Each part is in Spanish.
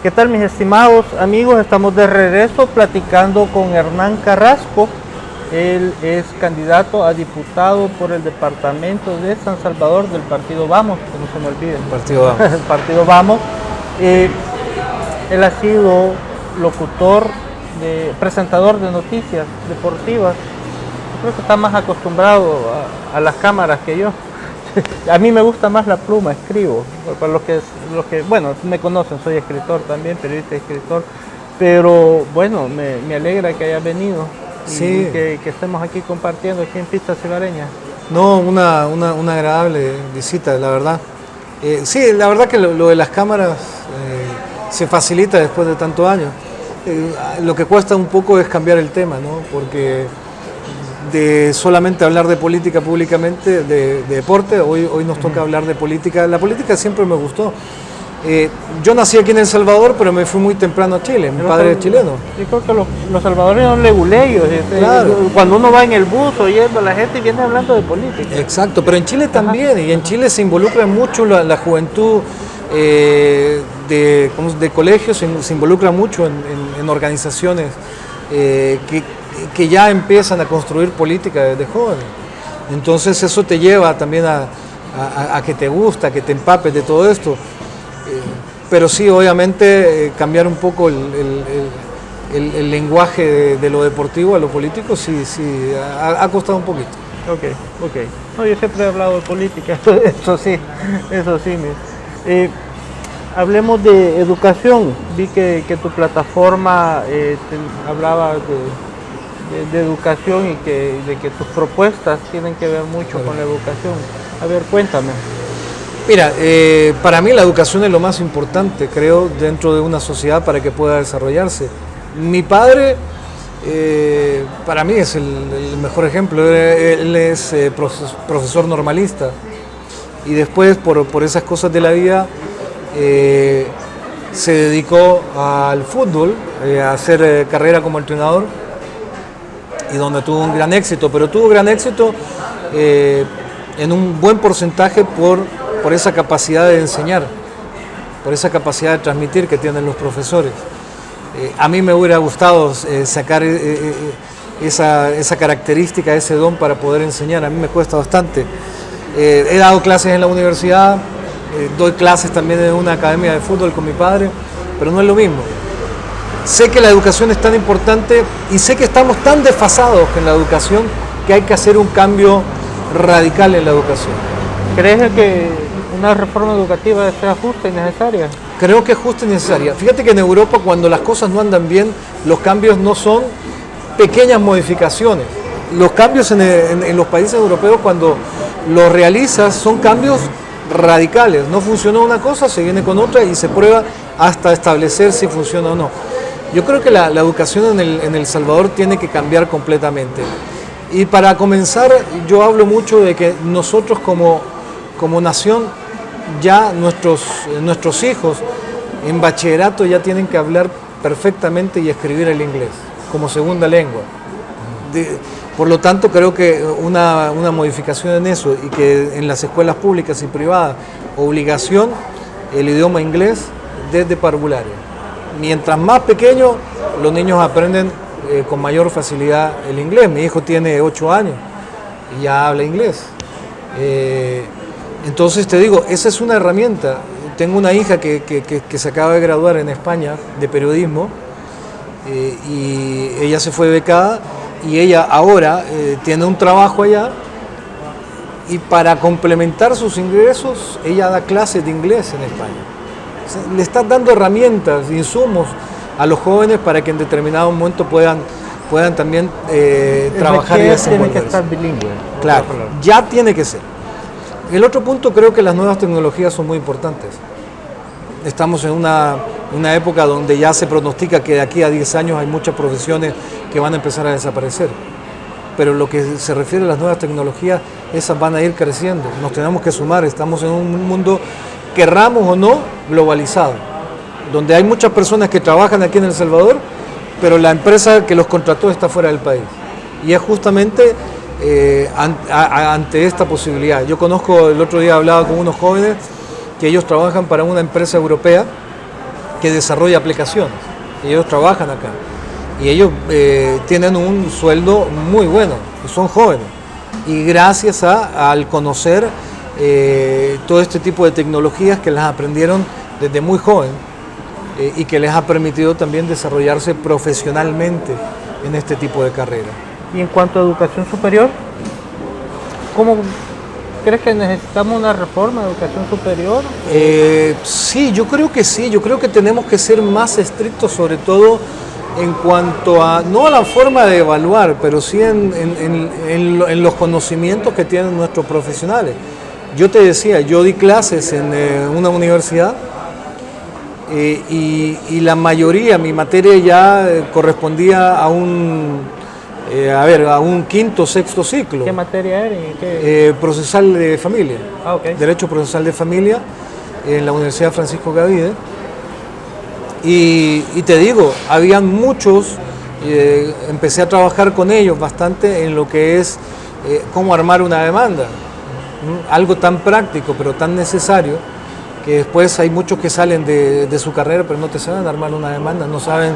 ¿Qué tal, mis estimados amigos? Estamos de regreso platicando con Hernán Carrasco. Él es candidato a diputado por el departamento de San Salvador del partido Vamos, que no se me olvide. El partido Vamos. El partido Vamos. Él ha sido locutor, presentador de noticias deportivas. Yo creo que está más acostumbrado a las cámaras que yo. A mí me gusta más la pluma, escribo. Para los que, bueno, me conocen, soy escritor también, periodista y escritor. Pero bueno, me alegra que haya venido y sí. que estemos aquí compartiendo aquí en Pista Cibareña. No, una agradable visita, la verdad. Sí, la verdad que lo de las cámaras se facilita después de tantos años. Lo que cuesta un poco es cambiar el tema, ¿no? Porque de solamente hablar de política públicamente, de deporte, hoy nos toca hablar de política. La política siempre me gustó. Yo nací aquí en El Salvador, pero me fui muy temprano a Chile, mi padre es chileno. Yo creo que los salvadoreños son leguleyos. Claro. Cuando uno va en el bus oyendo a la gente y viene hablando de política. Exacto, pero en Chile también, y en Chile se involucra mucho la juventud de colegios, se involucra mucho en organizaciones que ya empiezan a construir política desde jóvenes. Entonces eso te lleva también a que te gusta, que te empapes de todo esto. Pero sí, obviamente, cambiar un poco el lenguaje de lo deportivo a lo político, sí, ha costado un poquito. Ok. No, yo siempre he hablado de política, eso sí. Hablemos de educación. Vi que tu plataforma hablaba de educación y de que tus propuestas tienen que ver mucho con la educación. A ver, cuéntame. Mira, para mí la educación es lo más importante, creo, dentro de una sociedad para que pueda desarrollarse. Mi padre, para mí es el mejor ejemplo. Él es profesor normalista y después, por esas cosas de la vida, se dedicó al fútbol, a hacer carrera como entrenador, y donde tuvo un gran éxito, pero tuvo gran éxito en un buen porcentaje por esa capacidad de enseñar, por esa capacidad de transmitir que tienen los profesores. A mí me hubiera gustado sacar esa característica, ese don para poder enseñar. A mí me cuesta bastante. He dado clases en la universidad, doy clases también en una academia de fútbol con mi padre, pero no es lo mismo. Sé que la educación es tan importante y sé que estamos tan desfasados en la educación que hay que hacer un cambio radical en la educación. ¿Crees que una reforma educativa sea justa y necesaria? Creo que es justa y necesaria. Fíjate que en Europa, cuando las cosas no andan bien, los cambios no son pequeñas modificaciones. Los cambios en los países europeos, cuando los realizas, son cambios radicales. No funcionó una cosa, se viene con otra y se prueba hasta establecer si funciona o no. Yo creo que la educación en El Salvador tiene que cambiar completamente. Y para comenzar, yo hablo mucho de que nosotros como nación, ya nuestros hijos en bachillerato ya tienen que hablar perfectamente y escribir el inglés como segunda lengua. Por lo tanto, creo que una modificación en eso y que en las escuelas públicas y privadas, obligación el idioma inglés desde parvularia. Mientras más pequeño, los niños aprenden con mayor facilidad el inglés. Mi hijo tiene 8 años y ya habla inglés. Entonces te digo, esa es una herramienta. Tengo una hija que se acaba de graduar en España de periodismo y ella se fue becada y ella ahora tiene un trabajo allá y para complementar sus ingresos ella da clases de inglés en España. O sea, le está dando herramientas, insumos a los jóvenes para que en determinado momento puedan también trabajar y desenvolverse. Tiene que estar bilingüe. Claro, ya tiene que ser. El otro punto, creo que las nuevas tecnologías son muy importantes. Estamos en una época donde ya se pronostica que de aquí a 10 años hay muchas profesiones que van a empezar a desaparecer. Pero lo que se refiere a las nuevas tecnologías, esas van a ir creciendo. Nos tenemos que sumar. Estamos en un mundo, querramos o no, globalizado, donde hay muchas personas que trabajan aquí en El Salvador, pero la empresa que los contrató está fuera del país. Y es justamente ante esta posibilidad. Yo conozco, el otro día hablaba con unos jóvenes que ellos trabajan para una empresa europea que desarrolla aplicaciones. Ellos trabajan acá y ellos tienen un sueldo muy bueno, son jóvenes. Y gracias al conocer todo este tipo de tecnologías que las aprendieron desde muy joven y que les ha permitido también desarrollarse profesionalmente en este tipo de carrera. Y en cuanto a educación superior, ¿cómo crees que necesitamos una reforma de educación superior? Sí, yo creo que sí, yo creo que tenemos que ser más estrictos, sobre todo en cuanto a, no a la forma de evaluar, pero sí en los conocimientos que tienen nuestros profesionales. Yo te decía, yo di clases en una universidad y la mayoría, mi materia ya correspondía a un quinto, sexto ciclo. ¿Qué materia era? Procesal de familia. Ah, okay. Derecho procesal de familia en la Universidad Francisco Gavide. Y te digo, habían muchos, empecé a trabajar con ellos bastante en lo que es cómo armar una demanda. Algo tan práctico pero tan necesario que después hay muchos que salen de su carrera pero no te saben armar una demanda, no saben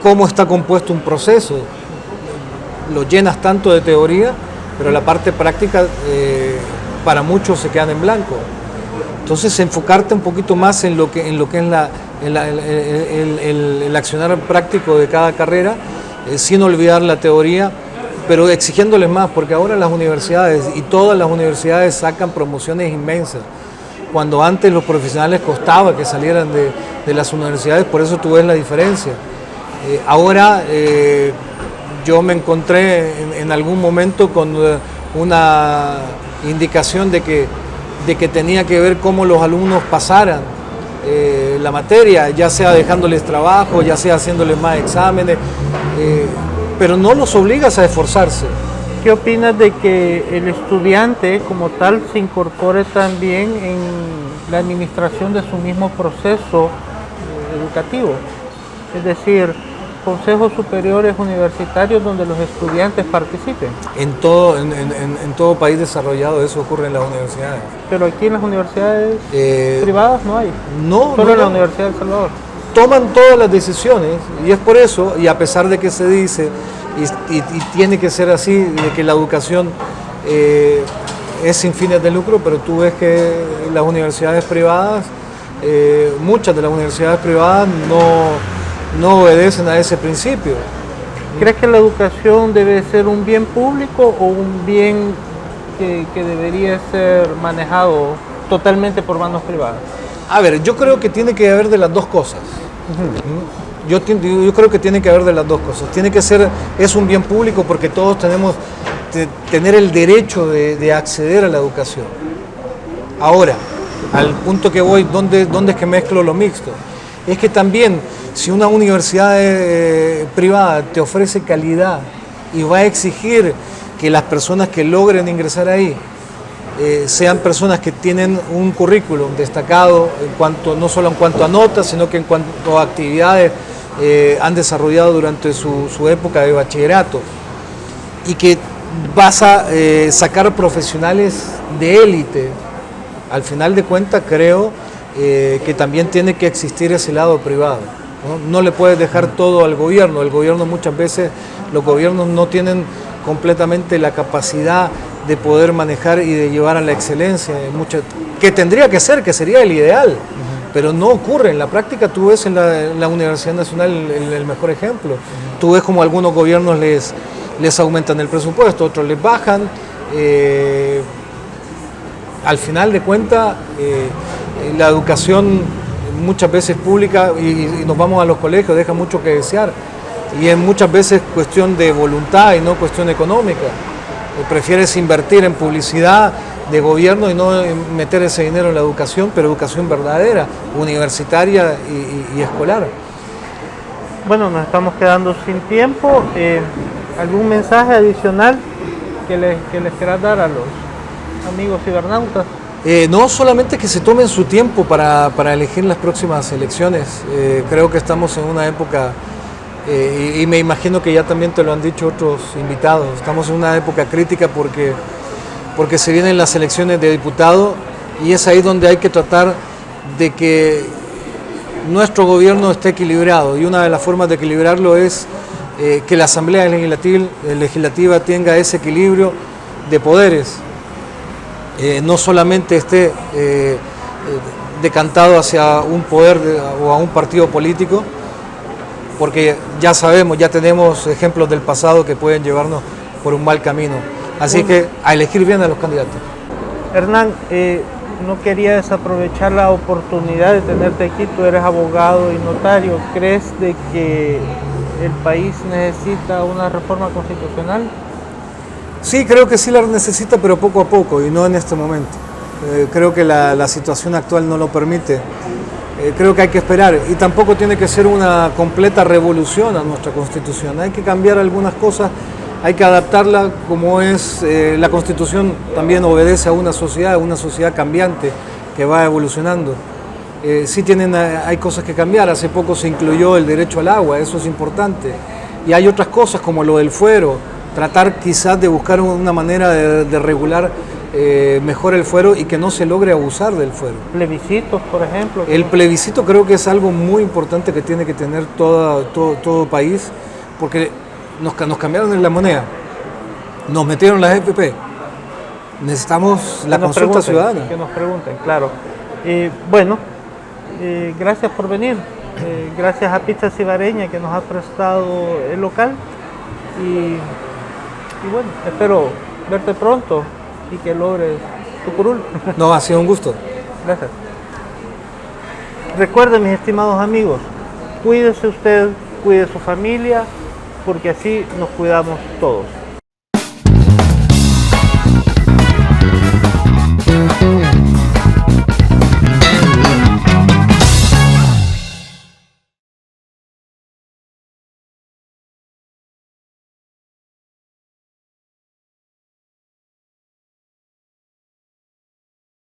cómo está compuesto un proceso. Lo llenas tanto de teoría, pero la parte práctica para muchos se quedan en blanco. Entonces enfocarte un poquito más en lo que es el accionar práctico de cada carrera, sin olvidar la teoría, pero exigiéndoles más, porque ahora las universidades, y todas las universidades sacan promociones inmensas. Cuando antes los profesionales costaba que salieran de las universidades, por eso tú ves la diferencia. Ahora yo me encontré en algún momento con una indicación de que tenía que ver cómo los alumnos pasaran la materia, ya sea dejándoles trabajo, ya sea haciéndoles más exámenes, pero no los obligas a esforzarse. ¿Qué opinas de que el estudiante como tal se incorpore también en la administración de su mismo proceso educativo? Es decir, consejos superiores universitarios donde los estudiantes participen. En todo país desarrollado eso ocurre en las universidades. Pero aquí en las universidades privadas no hay. No, solo en la no. Universidad de El Salvador. Toman todas las decisiones y es por eso, y a pesar de que se dice y tiene que ser así, de que la educación es sin fines de lucro, pero tú ves que las universidades privadas, muchas de las universidades privadas no obedecen a ese principio. ¿Crees que la educación debe ser un bien público o un bien que debería ser manejado totalmente por manos privadas? A ver, yo creo que tiene que haber de las dos cosas. Yo creo que tiene que haber de las dos cosas. Tiene que ser, es un bien público porque todos tenemos que tener el derecho de acceder a la educación. Ahora, al punto que voy, ¿dónde es que mezclo lo mixto? Es que también, si una universidad privada te ofrece calidad y va a exigir que las personas que logren ingresar ahí sean personas que tienen un currículum destacado no solo en cuanto a notas, sino que en cuanto a actividades han desarrollado durante su época de bachillerato, y que vas a sacar profesionales de élite. Al final de cuentas creo que también tiene que existir ese lado privado. No le puedes dejar todo al gobierno. El gobierno muchas veces, los gobiernos no tienen completamente la capacidad de poder manejar y de llevar a la excelencia, que tendría que ser, que sería el ideal, pero no ocurre. En la práctica tú ves en la Universidad Nacional el mejor ejemplo. Tú ves como algunos gobiernos les aumentan el presupuesto, otros les bajan. Al final de cuentas, la educación muchas veces pública, y nos vamos a los colegios, deja mucho que desear, y es muchas veces cuestión de voluntad y no cuestión económica. Prefieres invertir en publicidad de gobierno y no meter ese dinero en la educación, pero educación verdadera, universitaria y escolar. Bueno, nos estamos quedando sin tiempo. ¿Algún mensaje adicional que les quieras dar a los amigos cibernautas? No solamente que se tomen su tiempo para elegir las próximas elecciones. Creo que estamos en una época, y me imagino que ya también te lo han dicho otros invitados, estamos en una época crítica porque se vienen las elecciones de diputados, y es ahí donde hay que tratar de que nuestro gobierno esté equilibrado, y una de las formas de equilibrarlo es que la Asamblea Legislativa tenga ese equilibrio de poderes, no solamente esté decantado hacia un poder o a un partido político, porque ya sabemos, ya tenemos ejemplos del pasado que pueden llevarnos por un mal camino. Así que a elegir bien a los candidatos. Hernán, no quería desaprovechar la oportunidad de tenerte aquí. Tú eres abogado y notario. ¿Crees de que el país necesita una reforma constitucional? Sí, creo que sí la necesita, pero poco a poco y no en este momento. Creo que la situación actual no lo permite. Creo que hay que esperar, y tampoco tiene que ser una completa revolución a nuestra Constitución. Hay que cambiar algunas cosas, hay que adaptarla como es. La Constitución también obedece a una sociedad cambiante que va evolucionando. Sí hay cosas que cambiar. Hace poco se incluyó el derecho al agua, eso es importante. Y hay otras cosas como lo del fuero, tratar quizás de buscar una manera de regular mejor el fuero y que no se logre abusar del fuero. Plebiscitos, por ejemplo. El plebiscito creo que es algo muy importante que tiene que tener todo país, porque nos cambiaron en la moneda, nos metieron las FP, necesitamos la consulta ciudadana. Que nos pregunten, claro. Bueno, gracias por venir, gracias a Pizza Cibareña que nos ha prestado el local, y bueno, espero verte pronto y que logres tu curul. No, ha sido un gusto. Gracias. Recuerden, mis estimados amigos, cuídese usted, cuide su familia, porque así nos cuidamos todos.